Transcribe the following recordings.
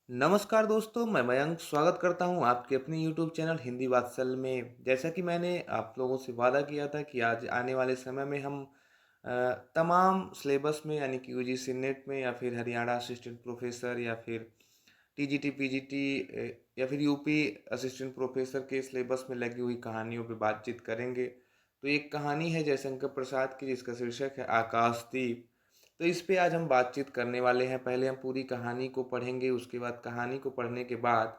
नमस्कार दोस्तों, मैं मयंक स्वागत करता हूं आपके अपने यूट्यूब चैनल हिंदी वात्सल में। जैसा कि मैंने आप लोगों से वादा किया था कि आज आने वाले समय में हम तमाम सिलेबस में यानी कि यूजीसी नेट में या फिर हरियाणा असिस्टेंट प्रोफेसर या फिर टीजीटी पीजीटी या फिर यूपी असिस्टेंट प्रोफेसर के सिलेबस में लगी हुई कहानियों पे बातचीत करेंगे। तो एक कहानी है जयशंकर प्रसाद की जिसका शीर्षक है आकाशदीप। तो इस पे आज हम बातचीत करने वाले हैं। पहले हम पूरी कहानी को पढ़ेंगे, उसके बाद कहानी को पढ़ने के बाद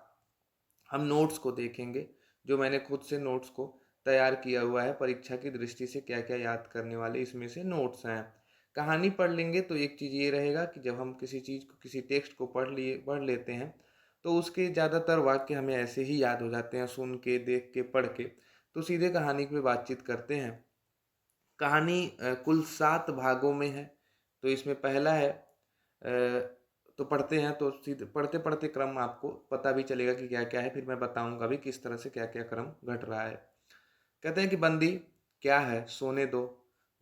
हम नोट्स को देखेंगे, जो मैंने खुद से नोट्स को तैयार किया हुआ है। परीक्षा की दृष्टि से क्या-क्या याद करने वाले इसमें से नोट्स हैं। कहानी पढ़ लेंगे तो एक चीज़ ये रहेगा कि जब हम किसी चीज़ को, किसी टेक्स्ट को पढ़ लेते हैं, तो उसके ज़्यादातर वाक्य हमें ऐसे ही याद हो जाते हैं, सुन के, देख के, पढ़ के। तो सीधे कहानी पे बातचीत करते हैं। कहानी कुल 7 भागों में है। तो इसमें पहला है तो पढ़ते हैं तो सीधे पढ़ते-पढ़ते क्रम आपको पता भी चलेगा कि क्या-क्या है, फिर मैं बताऊँगा भी किस तरह से क्या-क्या क्रम घट रहा है। कहते हैं कि बंदी, क्या है सोने दो,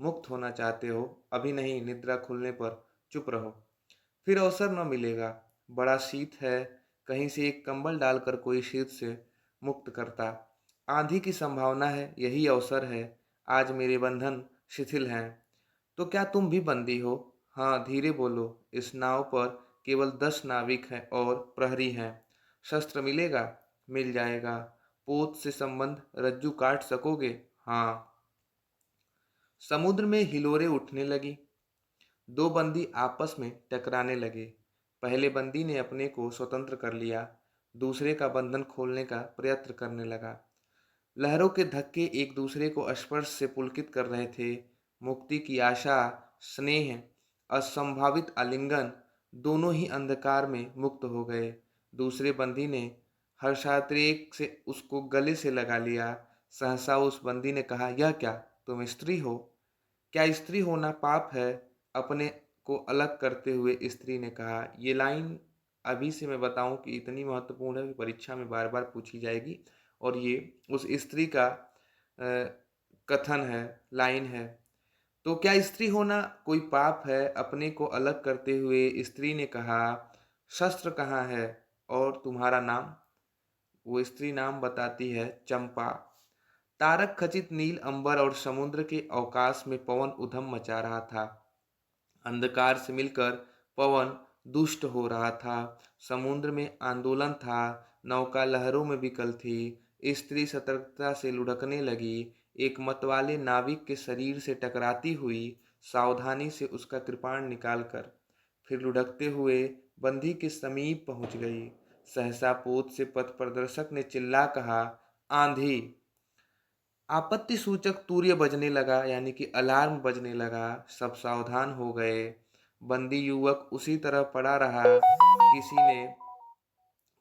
मुक्त होना चाहते हो, अभी नहीं निद्रा खुलने पर चुप रहो, फिर अवसर न मिलेगा, बड़ा शीत है, कहीं से एक कंबल डालकर कोई शीत से मुक्त करता, आंधी की संभावना है, यही अवसर है, आज मेरे बंधन शिथिल हैं। तो क्या तुम भी बंदी हो? हाँ, धीरे बोलो, इस नाव पर केवल 10 नाविक हैं और प्रहरी हैं। शस्त्र मिलेगा? मिल जाएगा। पोत से संबंध रज्जू काट सकोगे? हाँ। समुद्र में हिलोरें उठने लगी। दो बंदी आपस में टकराने लगे। पहले बंदी ने अपने को स्वतंत्र कर लिया, दूसरे का बंधन खोलने का प्रयत्न करने लगा। लहरों के धक्के एक दूसरे को स्पर्श से पुलकित कर रहे थे। मुक्ति की आशा, स्नेह, असंभावित आलिंगन, दोनों ही अंधकार में मुक्त हो गए। दूसरे बंदी ने हर्षातिरेक से उसको गले से लगा लिया। सहसा उस बंदी ने कहा, यह क्या, तुम स्त्री हो? क्या स्त्री होना पाप है? अपने को अलग करते हुए स्त्री ने कहा। ये लाइन अभी से मैं बताऊं कि इतनी महत्वपूर्ण है कि परीक्षा में बार बार पूछी जाएगी। और ये उस स्त्री का कथन है, लाइन है। तो क्या स्त्री होना कोई पाप है? अपने को अलग करते हुए स्त्री ने कहा। शस्त्र कहाँ है और तुम्हारा नाम? वो स्त्री नाम बताती है, चंपा। तारक खचित नील अंबर और समुद्र के अवकाश में पवन उधम मचा रहा था। अंधकार से मिलकर पवन दुष्ट हो रहा था। समुद्र में आंदोलन था। नौका लहरों में विकल थी। स्त्री सतर्कता से लुढ़कने लगी। एक मतवाले नाविक के शरीर से टकराती हुई सावधानी से उसका कृपाण निकालकर फिर लुढ़कते हुए बंदी के समीप पहुंच गई। सहसा पोत से पथ प्रदर्शक ने चिल्ला कहा, आंधी। आपत्ति सूचक तूर्य बजने लगा, यानी कि अलार्म बजने लगा। सब सावधान हो गए। बंदी युवक उसी तरह पड़ा रहा।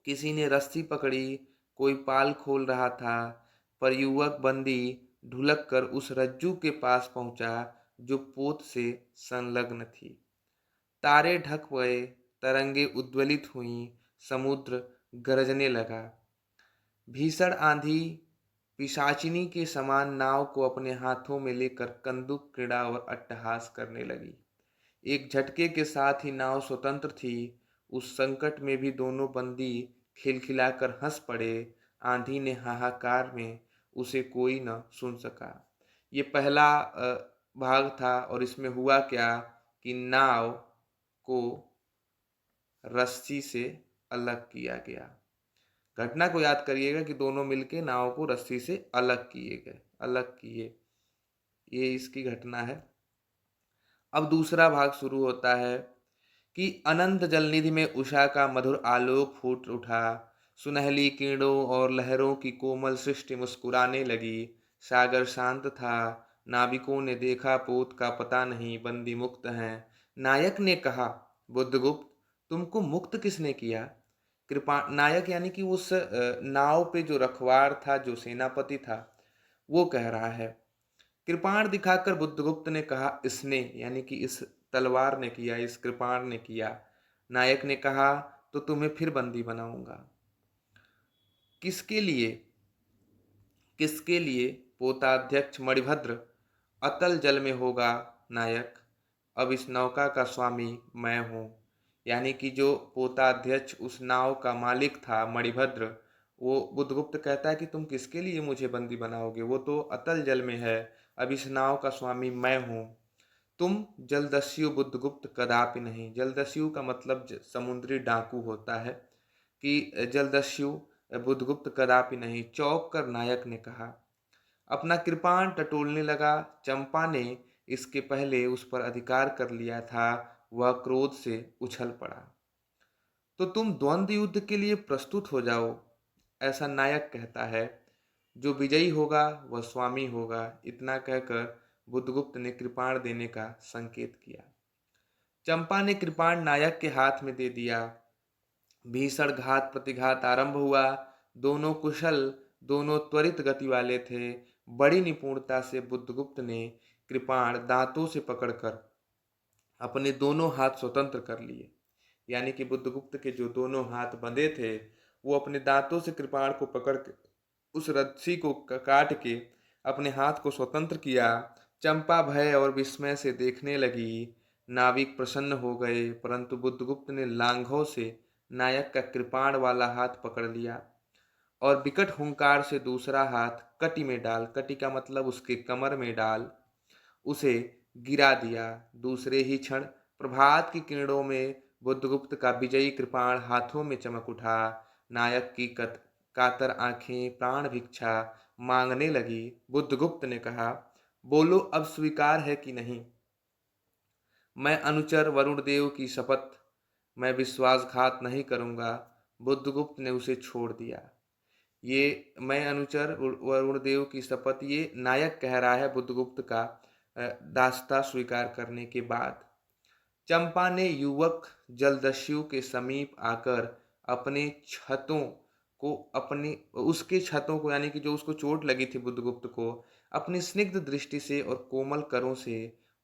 किसी ने रस्सी पकड़ी, कोई पाल खोल रहा था, पर युवक बंदी ढुलक कर उस रज्जू के पास पहुंचा जो पोत से संलग्न थी। तारे ढक गए, तरंगे उद्वेलित हुईं, समुद्र गरजने लगा। भीषण आंधी पिशाचिनी के समान नाव को अपने हाथों में लेकर कंदुक क्रीड़ा और अट्टहास करने लगी। एक झटके के साथ ही नाव स्वतंत्र थी। उस संकट में भी दोनों बंदी खिलखिलाकर हंस पड़े। आंधी ने हाहाकार में उसे कोई न सुन सका। ये पहला भाग था और इसमें हुआ क्या कि नाव को रस्सी से अलग किया गया। घटना को याद करिएगा कि दोनों मिलके नाव को रस्सी से अलग किए। ये इसकी घटना है। अब दूसरा भाग शुरू होता है कि अनंत जलनिधि में उषा का मधुर आलोक फूट उठा। सुनहली किरणों और लहरों की कोमल सृष्टि मुस्कुराने लगी। सागर शांत था। नाविकों ने देखा पोत का पता नहीं, बंदी मुक्त हैं। नायक ने कहा, बुद्धगुप्त, तुमको मुक्त किसने किया? कृपा नायक यानी कि उस नाव पे जो रखवार था, जो सेनापति था, वो कह रहा है। कृपाण दिखाकर बुद्धगुप्त ने कहा, इसने यानी कि इस तलवार ने किया, इस कृपाण ने किया। नायक ने कहा, तो तुम्हें फिर बंदी बनाऊंगा। किसके लिए? किसके लिए? पोताध्यक्ष मणिभद्र अतल जल में होगा। नायक, अब इस नौका का स्वामी मैं हूँ। यानी कि जो पोताध्यक्ष उस नाव का मालिक था मणिभद्र, वो बुद्धगुप्त कहता है कि तुम किसके लिए मुझे बंदी बनाओगे, वो तो अतल जल में है, अब इस नाव का स्वामी मैं हूँ। तुम जलदस्यु बुद्धगुप्त कदापि नहीं। जलदस्यु का मतलब समुद्री डाकू होता है, कि जलदस्यु बुद्धगुप्त कदापि नहीं। चौंक कर नायक ने कहा। अपना कृपाण टटोलने लगा। चंपा ने इसके पहले उस पर अधिकार कर लिया था, वह क्रोध से उछल पड़ा। तो तुम द्वंद्व युद्ध के लिए प्रस्तुत हो जाओ, ऐसा नायक कहता है। जो विजयी होगा वह स्वामी होगा। इतना कहकर बुद्धगुप्त ने कृपाण देने का संकेत किया। चंपा ने कृपाण नायक के हाथ में दे दिया। भीषण घात प्रतिघात आरंभ हुआ। दोनों कुशल, दोनों त्वरित गति वाले थे। बड़ी निपुणता से बुद्धगुप्त ने कृपाण दांतों से पकड़कर अपने दोनों हाथ स्वतंत्र कर लिए। यानी कि बुद्धगुप्त के जो दोनों हाथ बंधे थे, वो अपने दांतों से कृपाण को पकड़ के उस रस्सी को काट के अपने हाथ को स्वतंत्र किया। चंपा भय और विस्मय से देखने लगी। नाविक प्रसन्न हो गए, परंतु बुद्धगुप्त ने लांघों से नायक का कृपाण वाला हाथ पकड़ लिया और विकट हुंकार से दूसरा हाथ कटी में डाल, कटी का मतलब उसके कमर में डाल, उसे गिरा दिया। दूसरे ही क्षण प्रभात की किरणों में बुद्धगुप्त का विजयी कृपाण हाथों में चमक उठा। नायक की कातर आंखें प्राण भिक्षा मांगने लगी। बुद्धगुप्त ने कहा, बोलो अब स्वीकार है कि नहीं। मैं अनुचर वरुण देव की शपथ, मैं विश्वासघात नहीं करूंगा। बुद्धगुप्त ने उसे छोड़ दिया। ये मैं अनुचर वरुण देव की शपथ, ये नायक कह रहा है बुद्धगुप्त का दास्ता स्वीकार करने के बाद। चंपा ने युवक जलदस्यु के समीप आकर अपने छतों अपनी उसके छतों को, यानी कि जो उसको चोट लगी थी बुद्धगुप्त को, अपनी स्निग्ध दृष्टि से और कोमल करों से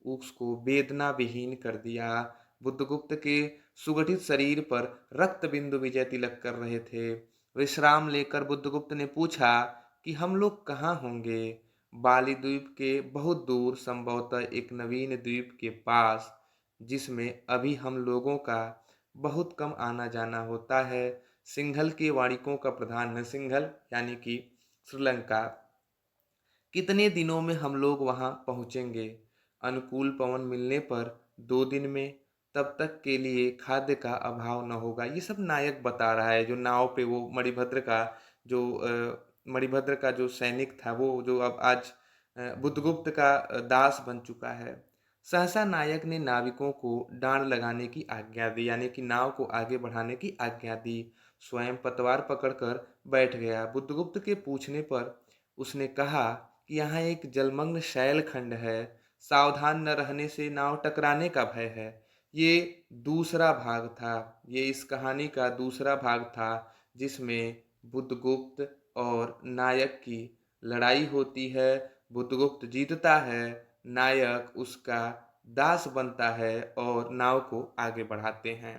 उसको वेदना विहीन कर दिया। बुद्धगुप्त के सुगठित शरीर पर रक्त बिंदु विजय तिलक कर रहे थे। विश्राम लेकर बुद्धगुप्त ने पूछा कि हम लोग कहाँ होंगे। बाली द्वीप के बहुत दूर, संभवतः एक नवीन द्वीप के पास, जिसमें अभी हम लोगों का बहुत कम आना जाना होता है। सिंघल के वाणिकों का प्रधान है। सिंघल यानी कि श्रीलंका। कितने दिनों में हम लोग वहां पहुंचेंगे। अनुकूल पवन मिलने पर 2 दिन में, तब तक के लिए खाद्य का अभाव न होगा। ये सब नायक बता रहा है। जो नाव पे वो मणिभद्र का जो सैनिक था, वो जो अब आज बुद्धगुप्त का दास बन चुका है। सहसा नायक ने नाविकों को डांड लगाने की आज्ञा दी, यानी कि नाव को आगे बढ़ाने की आज्ञा दी। स्वयं पतवार पकड़कर बैठ गया। बुद्धगुप्त के पूछने पर उसने कहा कि यहाँ एक जलमग्न शैल खंड है, सावधान न रहने से नाव टकराने का भय है। ये दूसरा भाग था। ये इस कहानी का दूसरा भाग था, जिसमें बुद्धगुप्त और नायक की लड़ाई होती है। बुद्धगुप्त जीतता है, नायक उसका दास बनता है और नाव को आगे बढ़ाते हैं।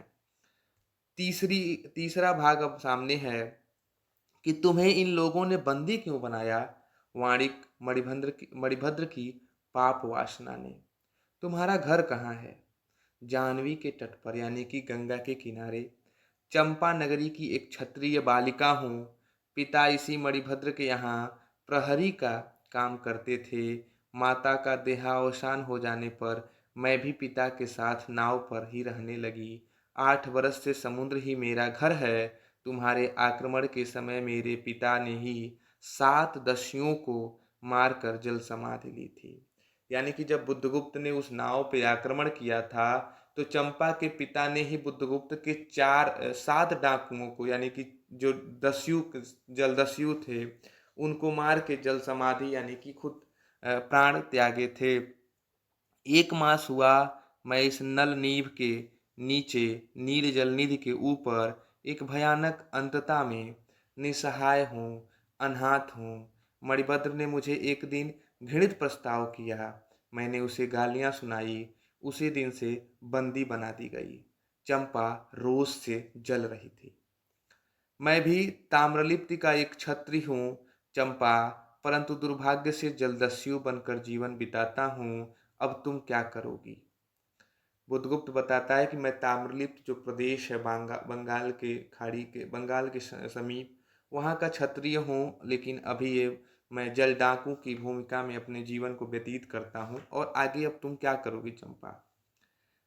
तीसरा भाग अब सामने है कि तुम्हें इन लोगों ने बंदी क्यों बनाया। वाणिक मणिभद्र की पाप वासना ने। तुम्हारा घर कहाँ है। जाह्नवी के तट पर, यानी कि गंगा के किनारे। चंपा नगरी की एक क्षत्रिय बालिका हूँ। पिता इसी मणिभद्र के यहाँ प्रहरी का काम करते थे। माता का देहावसान हो जाने पर मैं भी पिता के साथ नाव पर ही रहने लगी। 8 वर्ष से समुद्र ही मेरा घर है। तुम्हारे आक्रमण के समय मेरे पिता ने ही 7 दस्युओं को मारकर जल समाधि ली थी। यानी कि जब बुद्धगुप्त ने उस नाव पे आक्रमण किया था, तो चंपा के पिता ने ही बुद्धगुप्त के 7 डाकुओं को, यानी कि जो जलदस्यु थे, उनको मार के जल समाधि, यानी कि खुद प्राण त्यागे थे। 1 मास हुआ मैं इस नल नीव के नीचे, नील जल निधि के ऊपर, एक भयानक अंतता में निसहाय हूँ, अनाथ हूँ। मणिभद्र ने मुझे एक दिन घृणित प्रस्ताव किया। मैंने उसे गालियां सुनाई। उसी दिन से बंदी बना दी गई। चंपा रोष से जल रही थी। मैं भी ताम्रलिप्ति का एक छत्री हूँ चंपा, परंतु दुर्भाग्य से जलदस्यु बनकर जीवन बिताता हूँ। अब तुम क्या करोगी। बुद्धगुप्त बताता है कि मैं ताम्रलिप्त जो प्रदेश है बंगाल के खाड़ी के बंगाल के समीप, वहाँ का क्षत्रिय हूँ, लेकिन अभी ये मैं जल डाकू की भूमिका में अपने जीवन को व्यतीत करता हूँ। और आगे अब तुम क्या करोगी चंपा?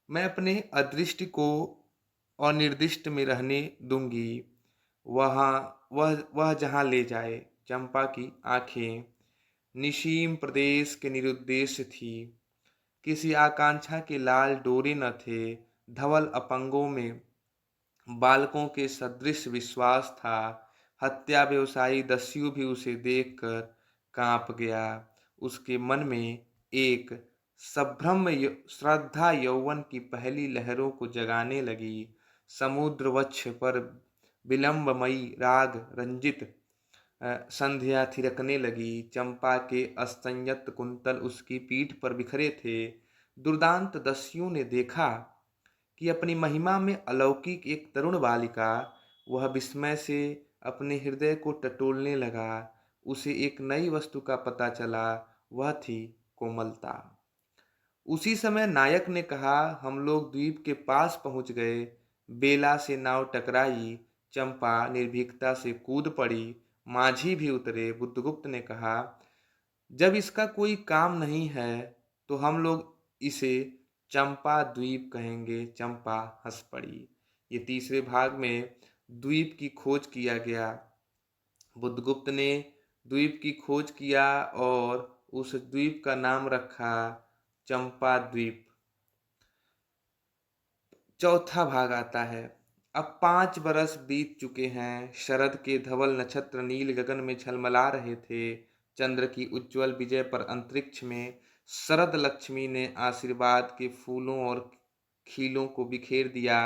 मैं अपने अदृष्ट को अनिर्दिष्ट में रहने दूंगी, वह जहाँ ले जाए। चंपा की आंखें निशीम प्रदेश के निरुद्देश्य थी, किसी आकांक्षा के लाल डोरे न थे। धवल अपंगों में बालकों के सदृश विश्वास था। हत्या व्यवसायी दस्यु भी उसे देखकर कांप गया। उसके मन में एक संभ्रम श्रद्धा यौवन की पहली लहरों को जगाने लगी। समुद्र वक्ष पर विलंबमयी राग रंजित संध्या थिरकने लगी। चंपा के असंयत कुंतल उसकी पीठ पर बिखरे थे। दुर्दांत दस्युओं ने देखा कि अपनी महिमा में अलौकिक एक तरुण बालिका, वह विस्मय से अपने हृदय को टटोलने लगा। उसे एक नई वस्तु का पता चला, वह थी कोमलता। उसी समय नायक ने कहा, हम लोग द्वीप के पास पहुंच गए। बेला से नाव टकराई, चंपा निर्भीकता से कूद पड़ी। माझी भी उतरे। बुद्धगुप्त ने कहा, जब इसका कोई काम नहीं है तो हम लोग इसे चंपा द्वीप कहेंगे। चंपा हंस पड़ी। ये तीसरे भाग में द्वीप की खोज किया गया। बुद्धगुप्त ने द्वीप की खोज किया और उस द्वीप का नाम रखा चंपा द्वीप। चौथा भाग आता है। अब 5 बरस बीत चुके हैं। शरद के धवल नक्षत्र नील गगन में झलमला रहे थे। चंद्र की उज्जवल विजय पर अंतरिक्ष में शरद लक्ष्मी ने आशीर्वाद के फूलों और खीलों को बिखेर दिया।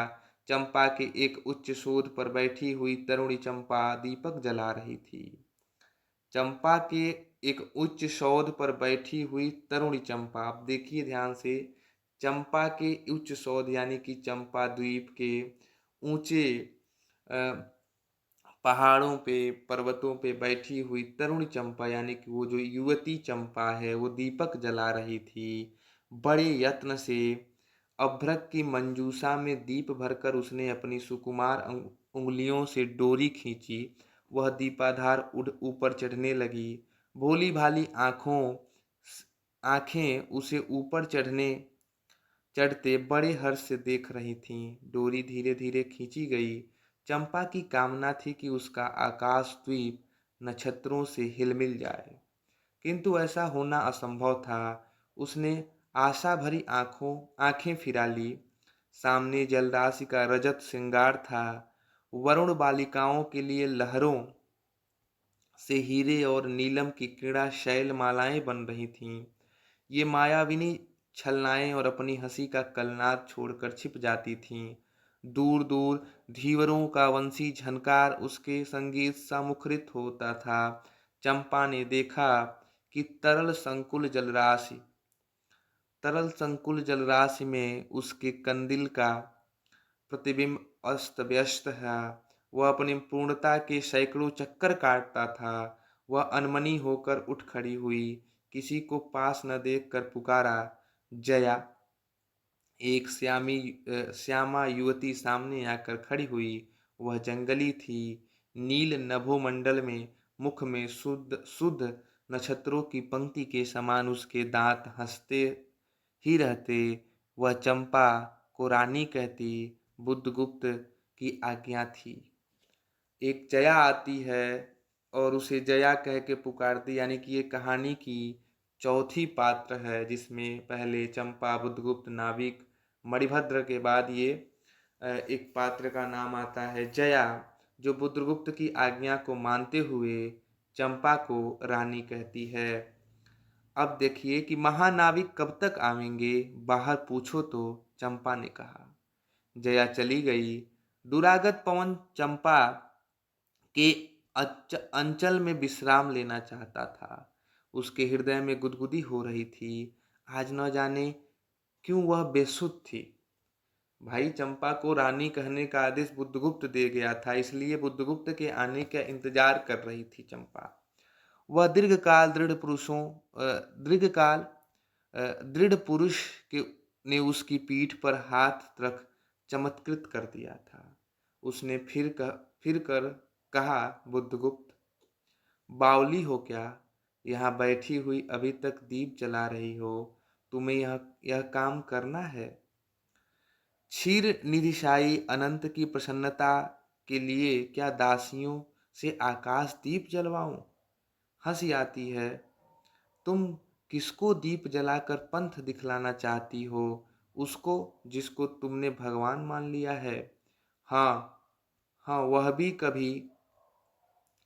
चंपा के एक उच्च शोध पर बैठी हुई तरुणी चंपा दीपक जला रही थी। चंपा के एक उच्च सौध पर बैठी हुई तरुणी चंपा, आप देखिए ध्यान से, चंपा के उच्च सौध यानी कि चंपा द्वीप के ऊंचे पहाड़ों पे पर्वतों पे बैठी हुई तरुण चंपा यानी कि वो जो युवती चंपा है, वो दीपक जला रही थी। बड़े यत्न से अभ्रक की मंजूषा में दीप भरकर उसने अपनी सुकुमार उंगलियों से डोरी खींची। वह दीपाधार उड़ ऊपर चढ़ने लगी। भोली भाली आंखें उसे ऊपर चढ़ते बड़े हर्ष से देख रही थीं। डोरी धीरे धीरे खींची गई। चंपा की कामना थी कि उसका आकाश द्वीप नक्षत्रों से हिलमिल जाए, किंतु ऐसा होना असंभव था। उसने आशा भरी आंखें फिरा ली। सामने जलराशि का रजत श्रृंगार था। वरुण बालिकाओं के लिए लहरों से हीरे और नीलम की क्रीड़ा शैल मालाएं बन रही थीं। ये मायाविनी छलनाएं और अपनी हंसी का कलनाद छोड़कर छिप जाती थीं। दूर दूर धीवरों का वंशी झनकार उसके संगीत सा मुखरित होता था। चंपा ने देखा कि तरल संकुल जलराशि में उसके कंदिल का प्रतिबिंब अस्त व्यस्त है। वह अपनी पूर्णता के सैकड़ों चक्कर काटता था। वह अनमनी होकर उठ खड़ी हुई, किसी को पास न देखकर पुकारा, जया। एक श्यामा युवती सामने आकर खड़ी हुई। वह जंगली थी। नील नभोमंडल में मुख में शुद्ध शुद्ध नक्षत्रों की पंक्ति के समान उसके दांत हंसते ही रहते। वह चंपा को रानी कहती। बुद्धगुप्त की आज्ञा थी। एक जया आती है और उसे जया कह के पुकारती, यानी कि ये कहानी की चौथी पात्र है, जिसमें पहले चंपा, बुद्धगुप्त, नाविक, मणिभद्र के बाद ये एक पात्र का नाम आता है जया, जो बुद्धगुप्त की आज्ञा को मानते हुए चंपा को रानी कहती है। अब देखिए कि महानाविक कब तक आवेंगे, बाहर पूछो तो, चंपा ने कहा। जया चली गई। दुरागत पवन चंपा के अंचल में विश्राम लेना चाहता था। उसके हृदय में गुदगुदी हो रही थी। आज न जाने क्यों वह बेसुध थी। भाई, चंपा को रानी कहने का आदेश बुद्धगुप्त दे गया था, इसलिए बुद्धगुप्त के आने का इंतजार कर रही थी चंपा। वह दीर्घकाल दृढ़ पुरुष के ने उसकी पीठ पर हाथ रख चमत्कृत कर दिया था। उसने फिर कर कहा, बुद्धगुप्त, बावली हो क्या? यहाँ बैठी हुई अभी तक दीप जला रही हो? तुम्हें यह काम करना है? क्षीर निधिशायी अनंत की प्रसन्नता के लिए क्या दासियों से आकाश दीप जलवाऊं? हंसी आती है। तुम किसको दीप जलाकर पंथ दिखलाना चाहती हो? उसको जिसको तुमने भगवान मान लिया है। हाँ, हाँ, वह भी कभी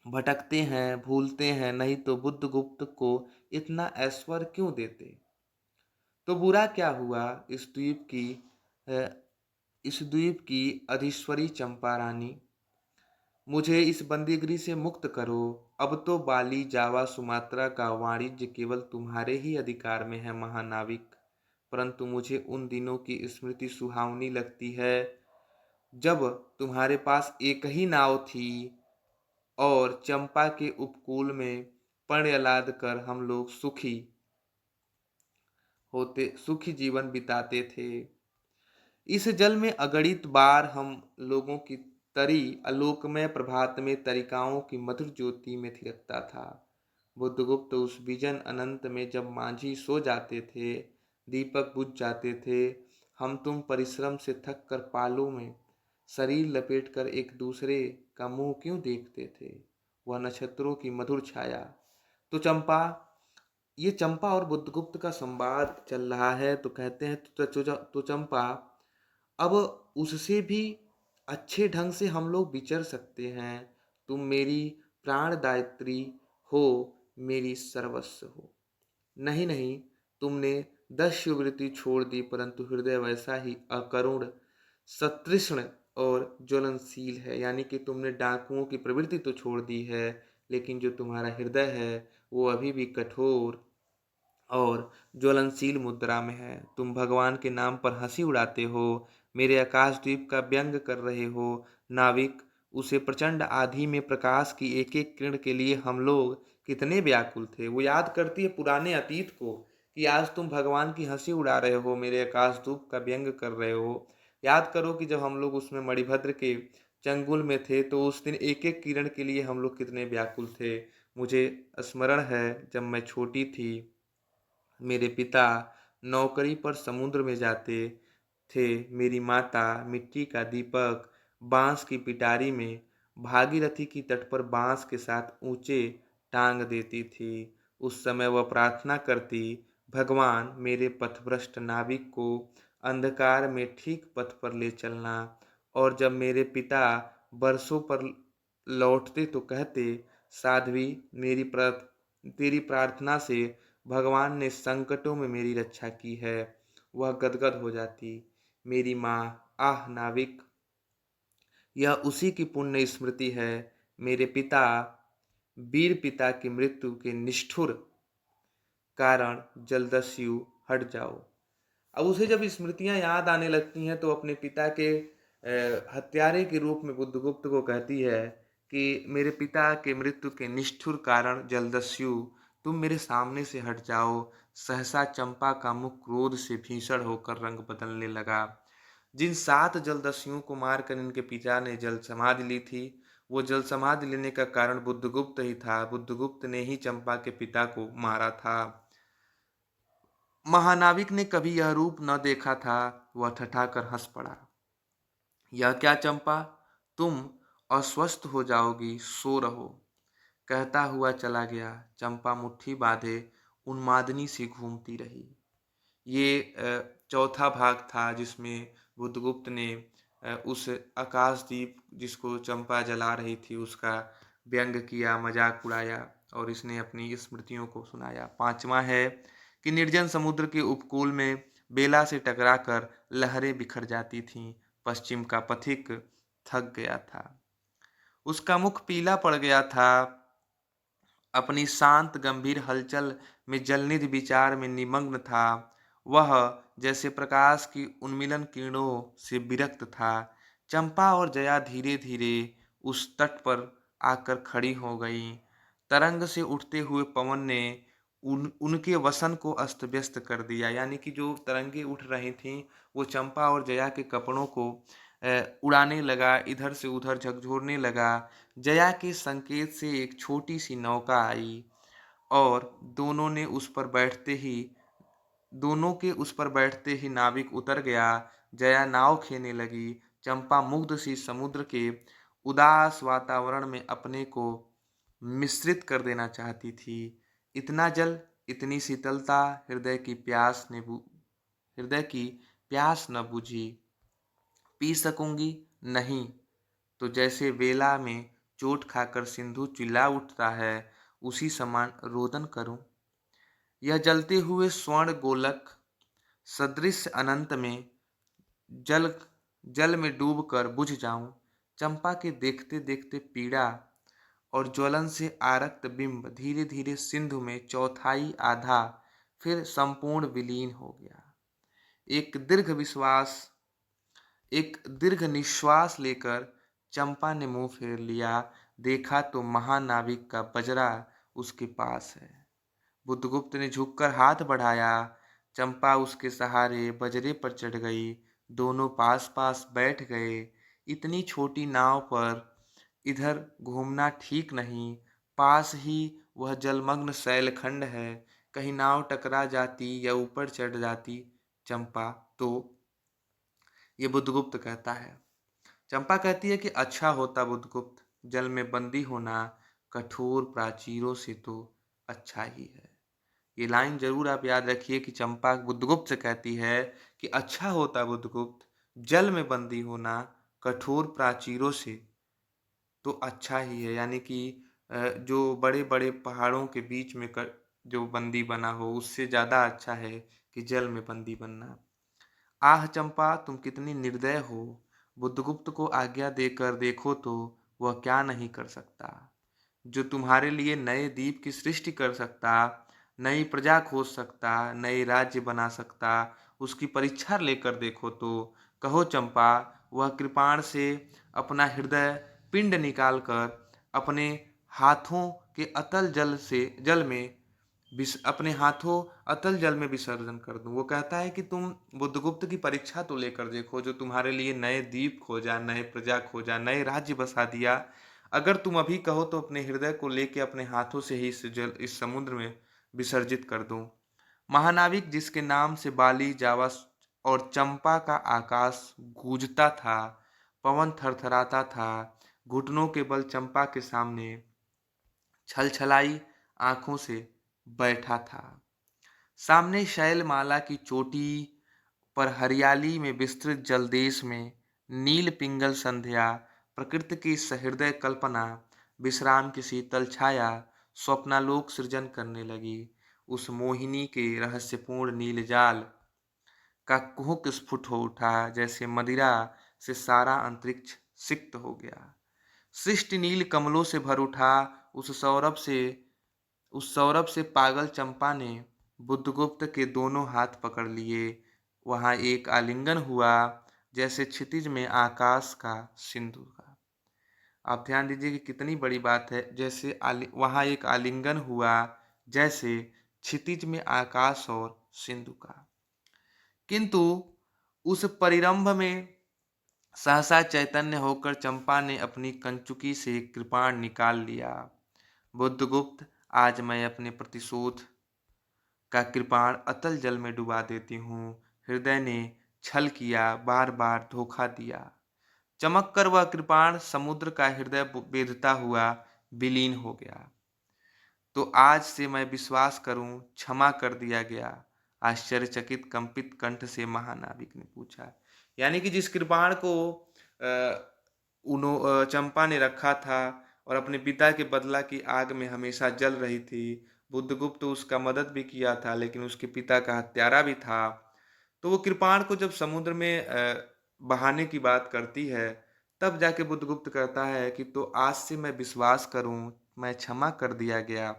भटकते हैं, भूलते हैं, नहीं तो बुद्धगुप्त को इतना ऐश्वर्य क्यों देते? तो बुरा क्या हुआ? अ, इस द्वीप की अधीश्वरी चंपा रानी, मुझे इस बंदीगिरी से मुक्त करो। अब तो बाली, जावा, सुमात्रा का वाणिज्य केवल तुम्हारे ही अधिकार में है महानाविक। परंतु मुझे उन दिनों की स्मृति सुहावनी लगती है जब तुम्हारे पास एक ही नाव थी और चंपा के उपकूल में पर्ण लाद कर हम लोग सुखी जीवन बिताते थे। इस जल में अगणित बार हम लोगों की तरी आलोकमय प्रभात में तरिकाओं की मधुर ज्योति में थिरकता था। बुद्धगुप्त, उस विजन अनंत में जब मांझी सो जाते थे, दीपक बुझ जाते थे, हम तुम परिश्रम से थक कर पालों में शरीर लपेटकर एक दूसरे का मुंह क्यों देखते थे? वह नक्षत्रों की मधुर छाया। तो चंपा ये चंपा और बुद्धगुप्त का संवाद चल रहा है। तो कहते हैं, तो चंपा, अब उससे भी अच्छे ढंग से हम लोग विचर सकते हैं। तुम मेरी प्राणदायित्री हो, मेरी सर्वस्व हो। नहीं नहीं, तुमने दस्युवृत्ति छोड़ दी, परंतु हृदय वैसा ही अकरुण, सतृष्ण और ज्वलनशील है। यानी कि तुमने डाकुओं की प्रवृत्ति तो छोड़ दी है, लेकिन जो तुम्हारा हृदय है वो अभी भी कठोर और ज्वलनशील मुद्रा में है। तुम भगवान के नाम पर हंसी उड़ाते हो, मेरे आकाशद्वीप का व्यंग कर रहे हो। नाविक, उसे प्रचंड आंधी में प्रकाश की एक एक किरण के लिए हम लोग कितने व्याकुल थे। वो याद करती है पुराने अतीत को कि आज तुम भगवान की हंसी उड़ा रहे हो, मेरे आकाशद्वीप का व्यंग कर रहे हो। याद करो कि जब हम लोग उसमें मणिभद्र के चंगुल में थे तो उस दिन एक एक किरण के लिए हम लोग कितने व्याकुल थे। मुझे स्मरण है, जब मैं छोटी थी, मेरे पिता नौकरी पर समुद्र में जाते थे। मेरी माता मिट्टी का दीपक बांस की पिटारी में भागीरथी की तट पर बांस के साथ ऊंचे टांग देती थी। उस समय वह प्रार्थना करती, भगवान, मेरे पथभ्रष्ट नाविक को अंधकार में ठीक पथ पर ले चलना। और जब मेरे पिता बरसों पर लौटते तो कहते, साध्वी, तेरी प्रार्थना से भगवान ने संकटों में मेरी रक्षा की है। वह गदगद हो जाती। मेरी माँ, आह नाविक, यह उसी की पुण्य स्मृति है। मेरे पिता, वीर पिता की मृत्यु के निष्ठुर कारण जलदस्यु, हट जाओ। अब उसे जब स्मृतियां याद आने लगती हैं तो अपने पिता के हत्यारे के रूप में बुद्धगुप्त को कहती है कि मेरे पिता के मृत्यु के निष्ठुर कारण जलदस्यु, तुम मेरे सामने से हट जाओ। सहसा चंपा का मुख क्रोध से भीषण होकर रंग बदलने लगा। जिन 7 जलदस्युओं को मारकर इनके पिता ने जल समाधि ली थी, वो जल समाधि लेने का कारण बुद्धगुप्त ही था। बुद्धगुप्त ने ही चंपा के पिता को मारा था। महानाविक ने कभी यह रूप न देखा था। वह ठठाकर हंस पड़ा। यह क्या चंपा, तुम अस्वस्थ हो जाओगी, सो रहो, कहता हुआ चला गया। चंपा मुट्ठी बांधे उन्मादिनी सी घूमती रही। ये चौथा भाग था जिसमें बुद्धगुप्त ने उस आकाशदीप जिसको चंपा जला रही थी उसका व्यंग किया, मजाक उड़ाया और इसने अपनी स्मृतियों को सुनाया। पांचवा है कि निर्जन समुद्र के उपकूल में बेला से टकराकर लहरें बिखर जाती थीं। पश्चिम का पथिक थक गया था, उसका मुख पीला पड़ गया था। अपनी शांत गंभीर हलचल में जलनिधि विचार में निमग्न था। वह जैसे प्रकाश की उन्मिलन किरणों से विरक्त था। चंपा और जया धीरे धीरे उस तट पर आकर खड़ी हो गईं। तरंग से उठते हुए पवन ने उनके वसन को अस्त व्यस्त कर दिया। यानी कि जो तरंगे उठ रही थीं वो चंपा और जया के कपड़ों को उड़ाने लगा, इधर से उधर झकझोरने लगा। जया के संकेत से एक छोटी सी नौका आई और दोनों के उस पर बैठते ही नाविक उतर गया। जया नाव खेने लगी। चंपा मुग्ध सी समुद्र के उदास वातावरण में अपने को मिश्रित कर देना चाहती थी। इतना जल, इतनी शीतलता, हृदय की प्यास न बुझी। पी सकूंगी? नहीं। तो जैसे वेला में चोट खाकर सिंधु चिल्ला उठता है, उसी समान रोदन करूं। यह जलते हुए स्वर्ण गोलक सदृश अनंत में जल जल में डूबकर बुझ जाऊं। चंपा के देखते देखते पीड़ा और ज्वलन से आरक्त बिंब धीरे धीरे सिंधु में चौथाई आधा फिर संपूर्ण विलीन हो गया। एक दीर्घ विश्वास एक दीर्घ निश्वास लेकर चंपा ने मुंह फेर लिया। देखा तो महानाविक का बजरा उसके पास है। बुद्धगुप्त ने झुककर हाथ बढ़ाया। चंपा उसके सहारे बजरे पर चढ़ गई। दोनों पास पास बैठ गए। इतनी छोटी नाव पर इधर घूमना ठीक नहीं। पास ही वह जलमग्न शैलखंड है। कहीं नाव टकरा जाती या ऊपर चढ़ जाती चंपा तो। ये बुद्धगुप्त कहता है। चंपा कहती है कि अच्छा होता बुद्धगुप्त, जल में बंदी होना कठोर प्राचीरों से तो अच्छा ही है। ये लाइन जरूर आप याद रखिए कि चंपा बुद्धगुप्त से कहती है कि अच्छा होता बुद्धगुप्त, जल में बंदी होना कठोर प्राचीरों से तो अच्छा ही है। यानी कि जो बड़े बड़े पहाड़ों के बीच में जो बंदी बना हो उससे ज़्यादा अच्छा है कि जल में बंदी बनना। आह चंपा, तुम कितनी निर्दय हो। बुद्धगुप्त को आज्ञा देकर देखो तो वह क्या नहीं कर सकता। जो तुम्हारे लिए नए द्वीप की सृष्टि कर सकता, नई प्रजा खोज सकता, नए राज्य बना सकता, उसकी परीक्षा लेकर देखो तो। कहो चंपा, वह कृपाण से अपना हृदय पिंड निकालकर अपने हाथों के अपने हाथों अतल जल में विसर्जन कर दूं। वो कहता है कि तुम बुद्धगुप्त की परीक्षा तो लेकर देखो, जो तुम्हारे लिए नए द्वीप खोजा, नए प्रजा खोजा, नए राज्य बसा दिया। अगर तुम अभी कहो तो अपने हृदय को लेके अपने हाथों से ही इस समुद्र में विसर्जित कर दूं। महानाविक जिसके नाम से बाली, जावा और चंपा का आकाश गूंजता था, पवन थरथराता था, घुटनों के बल चंपा के सामने छलछलाई आंखों से बैठा था। सामने शैलमाला की चोटी पर हरियाली में विस्तृत जलदेश में नील पिंगल संध्या, प्रकृति की सहृदय कल्पना, विश्राम की शीतल छाया स्वप्नालोक सृजन करने लगी। उस मोहिनी के रहस्यपूर्ण नील जाल का कुहुक स्फुट हो उठा, जैसे मदिरा से सारा अंतरिक्ष सिक्त हो गया। सृष्टि नील कमलों से भर उठा। उस सौरभ से पागल चंपा ने बुद्धगुप्त के दोनों हाथ पकड़ लिए। वहां एक आलिंगन हुआ, जैसे क्षितिज में आकाश का सिंधु का। आप ध्यान दीजिए कि कितनी बड़ी बात है। वहां एक आलिंगन हुआ, जैसे क्षितिज में आकाश और सिंधु का। किंतु उस परिरंभ में सहसा चैतन्य होकर चंपा ने अपनी कंचुकी से कृपाण निकाल लिया। बुद्धगुप्त, आज मैं अपने प्रतिशोध का कृपाण अतल जल में डुबा देती हूँ। हृदय ने छल किया, बार बार धोखा दिया। चमक कर वह कृपाण समुद्र का हृदय बेधता हुआ विलीन हो गया। तो आज से मैं विश्वास करूं, क्षमा कर दिया गया? आश्चर्यचकित कंपित कंठ से महानाविक ने पूछा। यानी कि जिस कृपाण को चंपा ने रखा था और अपने पिता के बदला की आग में हमेशा जल रही थी, बुद्धगुप्त उसका मदद भी किया था, लेकिन उसके पिता का हत्यारा भी था। तो वो कृपाण को जब समुद्र में बहाने की बात करती है, तब जाके बुद्धगुप्त कहता है कि तो आज से मैं विश्वास करूं, मैं क्षमा कर दिया गया।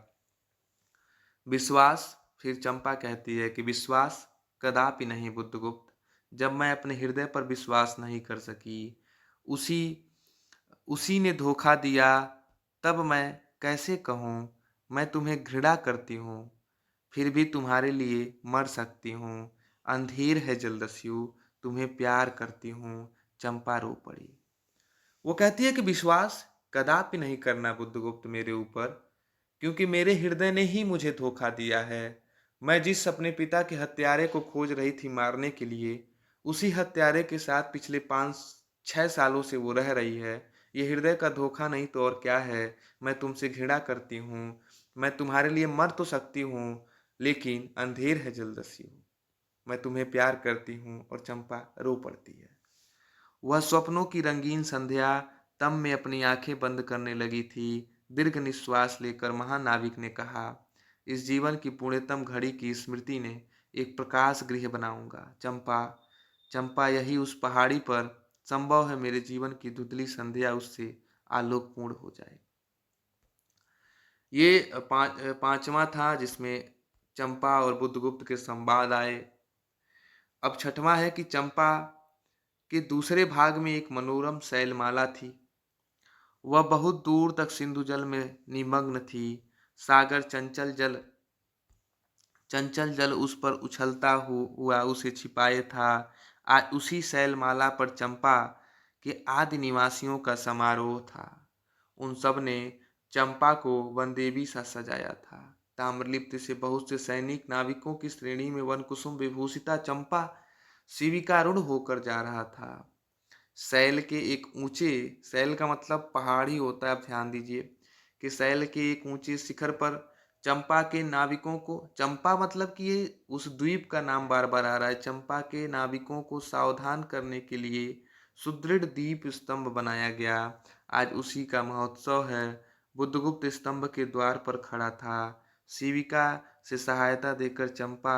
विश्वास? फिर चंपा कहती है कि विश्वास कदापि नहीं बुद्धगुप्त। जब मैं अपने हृदय पर विश्वास नहीं कर सकी, उसी उसी ने धोखा दिया, तब मैं कैसे कहूँ मैं तुम्हें घृणा करती हूँ। फिर भी तुम्हारे लिए मर सकती हूँ। अंधेर है जलदस्यु, तुम्हें प्यार करती हूँ। चंपा रो पड़ी। वो कहती है कि विश्वास कदापि नहीं करना बुद्धगुप्त मेरे ऊपर, क्योंकि मेरे हृदय ने ही मुझे धोखा दिया है। मैं जिस अपने पिता के हत्यारे को खोज रही थी मारने के लिए, उसी हत्यारे के साथ पिछले 5-6 सालों से वो रह रही है। ये हृदय का धोखा नहीं तो और क्या है। मैं तुमसे घृणा करती हूँ। मैं तुम्हारे लिए मर तो सकती हूँ, लेकिन अंधेर है जलदस्यु। मैं तुम्हें प्यार करती हूँ। और चंपा रो पड़ती है। वह स्वप्नों की रंगीन संध्या तम में अपनी आंखें बंद करने लगी थी। दीर्घ निश्वास लेकर महानाविक ने कहा, इस जीवन की पुण्यतम घड़ी की स्मृति ने एक प्रकाश गृह बनाऊंगा। चंपा, चंपा, यही उस पहाड़ी पर संभव है मेरे जीवन की धुंधली संध्या उससे आलोकपूर्ण हो जाए। ये पांचवा था जिसमें चंपा और बुद्धगुप्त के संवाद आए। अब छठवां है कि चंपा के दूसरे भाग में एक मनोरम शैलमाला थी। वह बहुत दूर तक सिंधु जल में निमग्न थी। सागर चंचल जल उस पर उछलता हुआ उसे छिपाए था। आज उसी शैलमाला पर चंपा के आदि निवासियों का समारोह था। उन सब ने चंपा को वनदेवी सा सजाया था। ताम्रलिप्त से बहुत से सैनिक नाविकों की श्रेणी में वन कुसुम विभूषिता चंपा शिविकारूढ़ होकर जा रहा था। सैल के एक ऊंचे, सैल का मतलब पहाड़ी होता है, आप ध्यान दीजिए कि सैल के एक ऊंचे शिखर पर चंपा के नाविकों को, चंपा मतलब कि ये उस द्वीप का नाम बार बार आ रहा है, चंपा के नाविकों को सावधान करने के लिए सुदृढ़ दीप स्तंभ बनाया गया। आज उसी का महोत्सव है। बुद्धगुप्त स्तंभ के द्वार पर खड़ा था। शिविका से सहायता देकर चंपा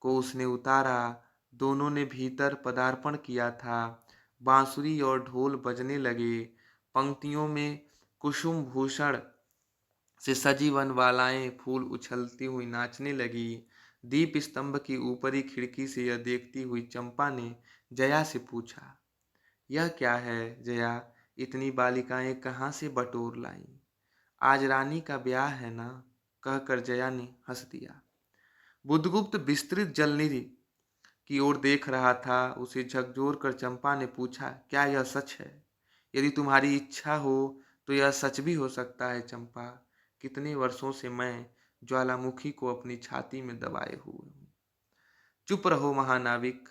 को उसने उतारा। दोनों ने भीतर पदार्पण किया था। बांसुरी और ढोल बजने लगे। पंक्तियों में कुसुम भूषण से सजी वनमालाएं फूल उछलती हुई नाचने लगी। दीप स्तंभ की ऊपरी खिड़की से यह देखती हुई चंपा ने जया से पूछा, यह क्या है जया? इतनी बालिकाएं कहाँ से बटोर लाई? आज रानी का ब्याह है ना? कहकर जया ने हंस दिया। बुद्धगुप्त विस्तृत जलनिधि की ओर देख रहा था। उसे झकझोर कर चंपा ने पूछा, क्या यह सच है? यदि तुम्हारी इच्छा हो तो यह सच भी हो सकता है चंपा। कितने वर्षों से मैं ज्वालामुखी को अपनी छाती में दबाए हुए हूँ। चुप रहो महानाविक।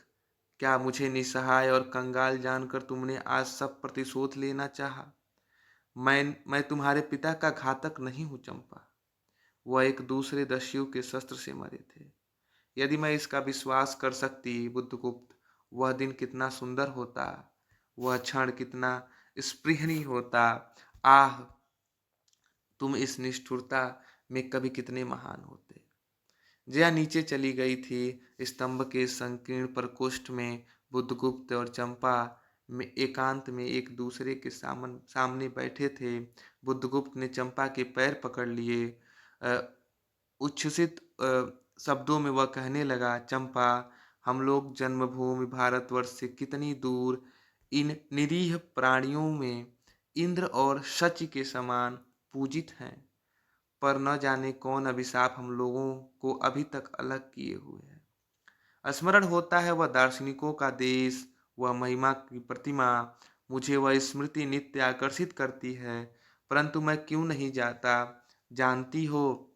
क्या मुझे निसहाय और कंगाल जानकर तुमने आज सब प्रतिशोध लेना चाहा? मैं तुम्हारे पिता का घातक नहीं हूँ चंपा। वह एक दूसरे दस्यु के शस्त्र से मरे थे। यदि मैं इसका विश्वास कर सकती बुद्धगुप्त, वह दिन कितना सुंदर होता, वह क्षण कितना स्पृहणीय होता। आह, तुम इस निष्ठुरता में कभी कितने महान होते। जया नीचे चली गई थी। स्तंभ के संकीर्ण प्रकोष्ठ में बुद्धगुप्त और चंपा में एकांत में एक दूसरे के सामने बैठे थे। बुद्धगुप्त ने चंपा के पैर पकड़ लिए। उच्छ्वसित शब्दों में वह कहने लगा, चंपा, हम लोग जन्मभूमि भारतवर्ष से कितनी दूर इन निरीह प्राणियों में इंद्र और शची के समान पूजित हैं, पर न जाने कौन अभिशाप हम लोगों को अभी तक अलग किए हुए है। स्मरण होता है वह दार्शनिकों का देश, वह महिमा की प्रतिमा। मुझे वह स्मृति नित्य आकर्षित करती है, परंतु मैं क्यों नहीं जाता? जानती हो,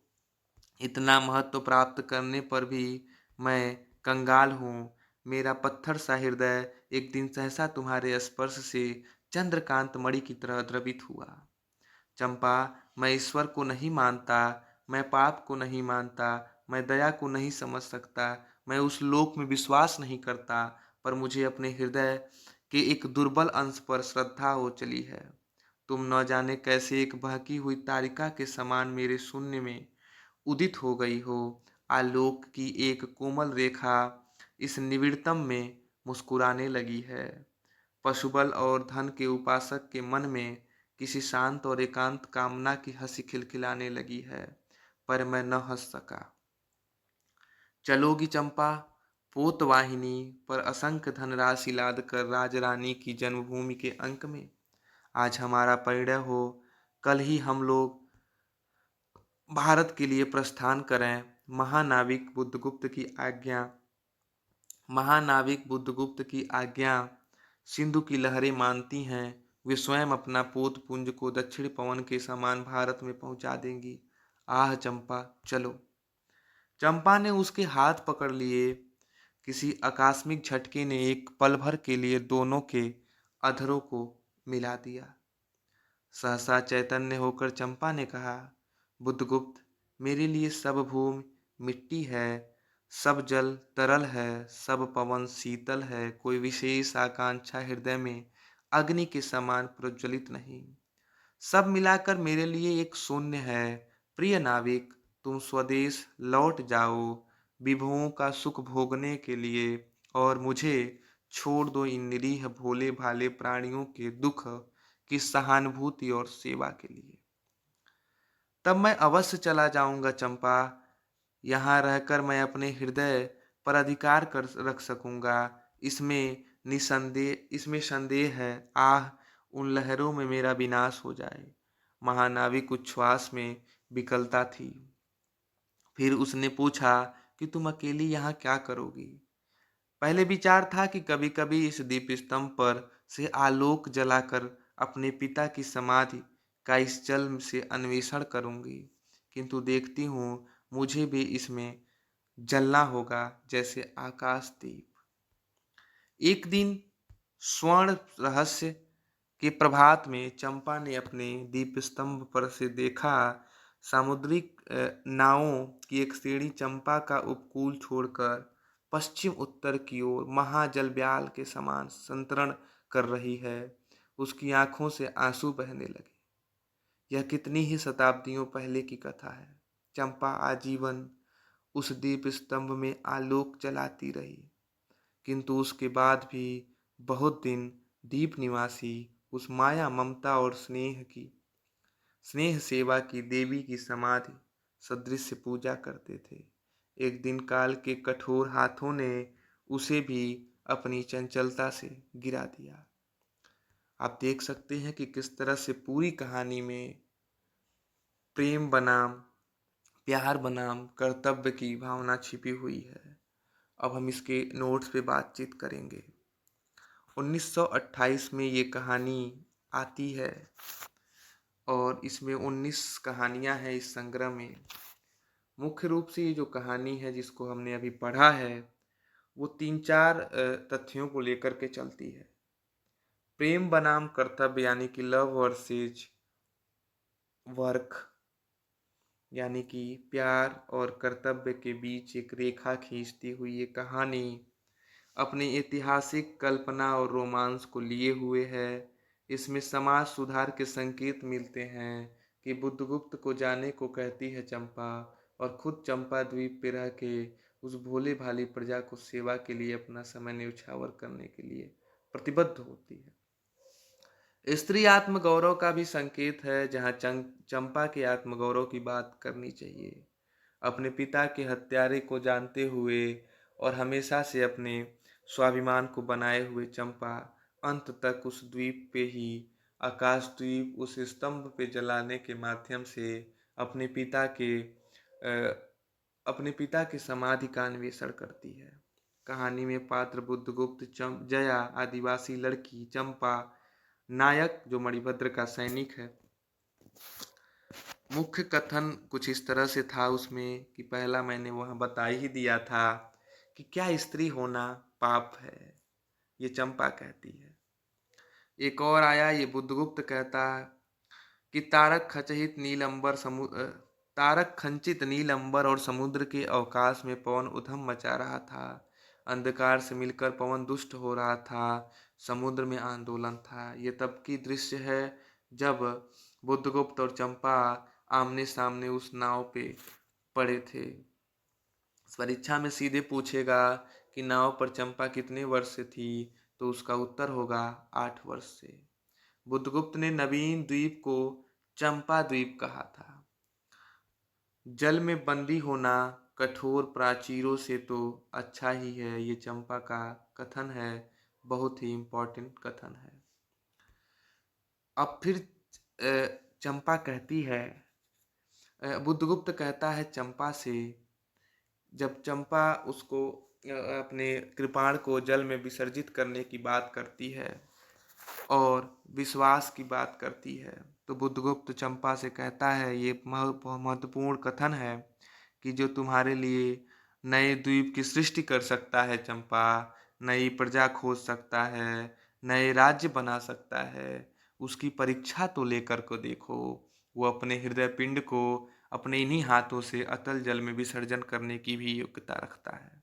इतना महत्व प्राप्त करने पर भी मैं कंगाल हूँ। मेरा पत्थर सा हृदय एक दिन सहसा तुम्हारे स्पर्श से चंद्रकांत मणि की तरह द्रवित हुआ। चंपा, मैं ईश्वर को नहीं मानता, मैं पाप को नहीं मानता, मैं दया को नहीं समझ सकता, मैं उस लोक में विश्वास नहीं करता, पर मुझे अपने हृदय के एक दुर्बल अंश पर श्रद्धा हो चली है। तुम न जाने कैसे एक बहकी हुई तारिका के समान मेरे शून्य में उदित हो गई हो। आलोक की एक कोमल रेखा इस निविड़तम में मुस्कुराने लगी है। पशुबल और धन के उपासक के मन में किसी शांत और एकांत कामना की हंसी खिलखिलाने लगी है, पर मैं न हंस सका। चलोगी चंपा? पोतवाहिनी पर असंख्य धनराशि लाद कर राजरानी की जन्मभूमि के अंक में आज हमारा परिणय हो। कल ही हम लोग भारत के लिए प्रस्थान करें। महानाविक बुद्धगुप्त की आज्ञा महानाविक बुद्धगुप्त की आज्ञा सिंधु की लहरें मानती हैं, वे स्वयं अपना पोत पुंज को दक्षिण पवन के समान भारत में पहुंचा देंगी। आह चंपा, चलो। चंपा ने उसके हाथ पकड़ लिए। किसी आकस्मिक झटके ने एक पल भर के लिए दोनों के अधरों को मिला दिया। सहसा चैतन्य होकर चंपा ने कहा, बुद्धगुप्त, मेरे लिए सब भूमि मिट्टी है, सब जल तरल है, सब पवन शीतल है, कोई विशेष आकांक्षा हृदय में अग्नि के समान प्रज्वलित नहीं। सब मिलाकर मेरे लिए एक शून्य है। प्रिय नाविक, तुम स्वदेश लौट जाओ विभुओं का सुख भोगने के लिए, और मुझे छोड़ दो इन निरीह भोले भाले प्राणियों के दुख की सहानुभूति और सेवा के लिए। तब मैं अवश्य चला जाऊंगा चंपा। यहाँ रहकर मैं अपने हृदय पर अधिकार कर रख सकूंगा। इसमें संदेह है। आह, उन लहरों में मेरा विनाश हो जाए। महानाविक उच्छ्वास में विकलता थी। फिर उसने पूछा कि तुम अकेली यहाँ क्या करोगी। पहले विचार था कि कभी कभी इस दीप स्तंभ पर से आलोक जलाकर अपने पिता की समाधि का इस जल से अन्वेषण करूंगी, किंतु देखती हूँ मुझे भी इसमें जलना होगा जैसे आकाश दीप। एक दिन स्वर्ण रहस्य के प्रभात में चंपा ने अपने दीप स्तंभ पर से देखा। सामुद्रिक नावों की एक श्रेणी चंपा का उपकूल छोड़कर पश्चिम उत्तर की ओर महाजल ब्याल के समान संतरण कर रही है। उसकी आंखों से आंसू बहने लगे। यह कितनी ही शताब्दियों पहले की कथा है। चंपा आजीवन उस दीप स्तंभ में आलोक जलाती रही, किंतु उसके बाद भी बहुत दिन दीप निवासी उस माया ममता और स्नेह सेवा की देवी की समाधि सदृश पूजा करते थे। एक दिन काल के कठोर हाथों ने उसे भी अपनी चंचलता से गिरा दिया। आप देख सकते हैं कि किस तरह से पूरी कहानी में प्रेम बनाम प्यार बनाम कर्तव्य की भावना छिपी हुई है। अब हम इसके नोट्स पे बातचीत करेंगे। 1928 में ये कहानी आती है और इसमें 19 कहानियां हैं इस संग्रह में। मुख्य रूप से ये जो कहानी है जिसको हमने अभी पढ़ा है वो 3-4 तथ्यों को लेकर के चलती है। प्रेम बनाम कर्तव्य यानी कि लव वर्सेज वर्क, यानी कि प्यार और कर्तव्य के बीच एक रेखा खींचती हुई ये कहानी अपनी ऐतिहासिक कल्पना और रोमांस को लिए हुए है। इसमें समाज सुधार के संकेत मिलते हैं कि बुद्धगुप्त को जाने को कहती है चंपा, और खुद चंपा द्वीप पे रह के उस भोले भाली प्रजा को सेवा के लिए अपना समय न्यौछावर करने के लिए प्रतिबद्ध होती है। स्त्री आत्मगौरव का भी संकेत है, जहाँ चंपा के आत्मगौरव की बात करनी चाहिए। अपने पिता के हत्यारे को जानते हुए और हमेशा से अपने स्वाभिमान को बनाए हुए चंपा अंत तक उस द्वीप पे ही, आकाश द्वीप उस स्तंभ पे जलाने के माध्यम से अपने पिता के समाधि का अन्वेषण करती है। कहानी में पात्र बुद्धगुप्त, जया आदिवासी लड़की, चंपा नायक जो मणिभद्र का सैनिक है। मुख्य कथन कुछ इस तरह से था उसमें कि पहला मैंने वहाँ बता ही दिया था कि क्या स्त्री होना पाप है, ये चंपा कहती है। एक और आया, ये बुद्धगुप्त कहता कि तारक खंचित नील अंबर और समुद्र के अवकाश में पवन उधम मचा रहा था। अंधकार से मिलकर पवन दुष्ट हो रहा था। समुद्र में आंदोलन था। ये तब की दृश्य है जब बुद्धगुप्त और चंपा आमने सामने उस नाव पे पड़े थे। परीक्षा में सीधे पूछेगा कि नाव पर चंपा कितने वर्ष से थी, तो उसका उत्तर होगा 8 वर्ष से। बुद्धगुप्त ने नवीन द्वीप को चंपा द्वीप कहा था। जल में बंदी होना कठोर प्राचीरों से तो अच्छा ही है, ये चंपा का कथन है। बहुत ही इम्पोर्टेंट कथन है। अब फिर चंपा कहती है, बुद्धगुप्त कहता है चंपा से जब चंपा उसको अपने कृपाण को जल में विसर्जित करने की बात करती है और विश्वास की बात करती है, तो बुद्धगुप्त चंपा से कहता है, ये महत्वपूर्ण कथन है कि जो तुम्हारे लिए नए द्वीप की सृष्टि कर सकता है चंपा, नई प्रजा खोज सकता है, नए राज्य बना सकता है, उसकी परीक्षा तो लेकर को देखो। वो अपने हृदय पिंड को अपने इन्हीं हाथों से अतल जल में विसर्जन करने की भी योग्यता रखता है।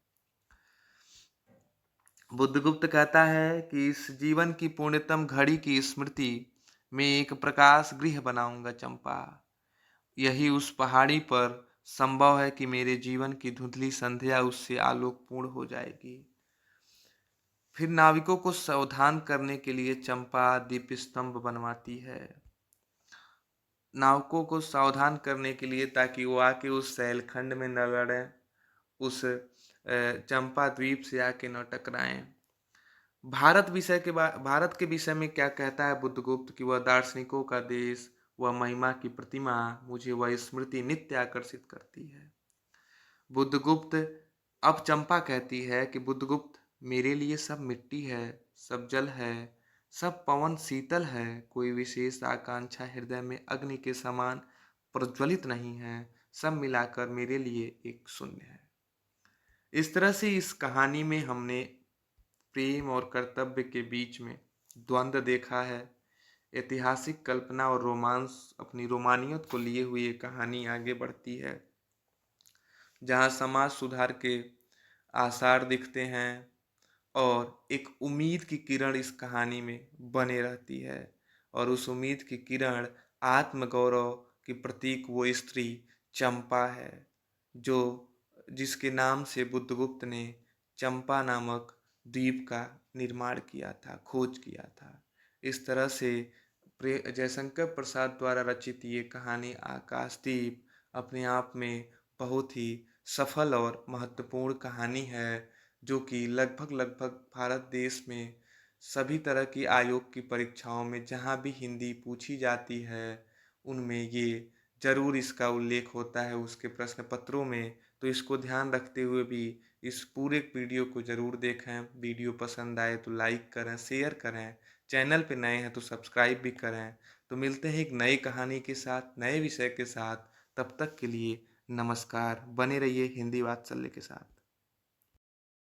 बुद्धगुप्त कहता है कि इस जीवन की पुण्यतम घड़ी की स्मृति में एक प्रकाश गृह बनाऊंगा चंपा। यही उस पहाड़ी पर संभव है कि मेरे जीवन की धुंधली संध्या उससे आलोकपूर्ण हो जाएगी। फिर नाविकों को सावधान करने के लिए चंपा दीप स्तंभ बनवाती है, नाविकों को सावधान करने के लिए, ताकि वो आके उस सैलखंड में न लड़े, उस चंपा द्वीप से आके न टकराएं। भारत के विषय में क्या कहता है बुद्धगुप्त कि वह दार्शनिकों का देश, वह महिमा की प्रतिमा, मुझे वह स्मृति नित्य आकर्षित करती है। बुद्धगुप्त अब चंपा कहती है कि बुद्धगुप्त, मेरे लिए सब मिट्टी है, सब जल है, सब पवन शीतल है, कोई विशेष आकांक्षा हृदय में अग्नि के समान प्रज्वलित नहीं है, सब मिलाकर मेरे लिए एक शून्य है। इस तरह से इस कहानी में हमने प्रेम और कर्तव्य के बीच में द्वंद्व देखा है। ऐतिहासिक कल्पना और रोमांस अपनी रोमानियत को लिए हुए ये कहानी आगे बढ़ती है, जहाँ समाज सुधार के आसार दिखते हैं और एक उम्मीद की किरण इस कहानी में बने रहती है। और उस उम्मीद की किरण आत्मगौरव की प्रतीक वो स्त्री चंपा है, जो जिसके नाम से बुद्धगुप्त ने चंपा नामक द्वीप का निर्माण किया था, खोज किया था। इस तरह से जयशंकर प्रसाद द्वारा रचित ये कहानी आकाशदीप अपने आप में बहुत ही सफल और महत्वपूर्ण कहानी है, जो कि लगभग लगभग भारत देश में सभी तरह की आयोग की परीक्षाओं में जहाँ भी हिंदी पूछी जाती है, उनमें ये जरूर इसका उल्लेख होता है उसके प्रश्न पत्रों में। तो इसको ध्यान रखते हुए भी इस पूरे वीडियो को ज़रूर देखें। वीडियो पसंद आए तो लाइक करें, शेयर करें, चैनल पे नए हैं तो सब्सक्राइब भी करें। तो मिलते हैं एक नई कहानी के साथ, नए विषय के साथ। तब तक के लिए नमस्कार। बने रहिए हिंदी वात्सल्य के साथ।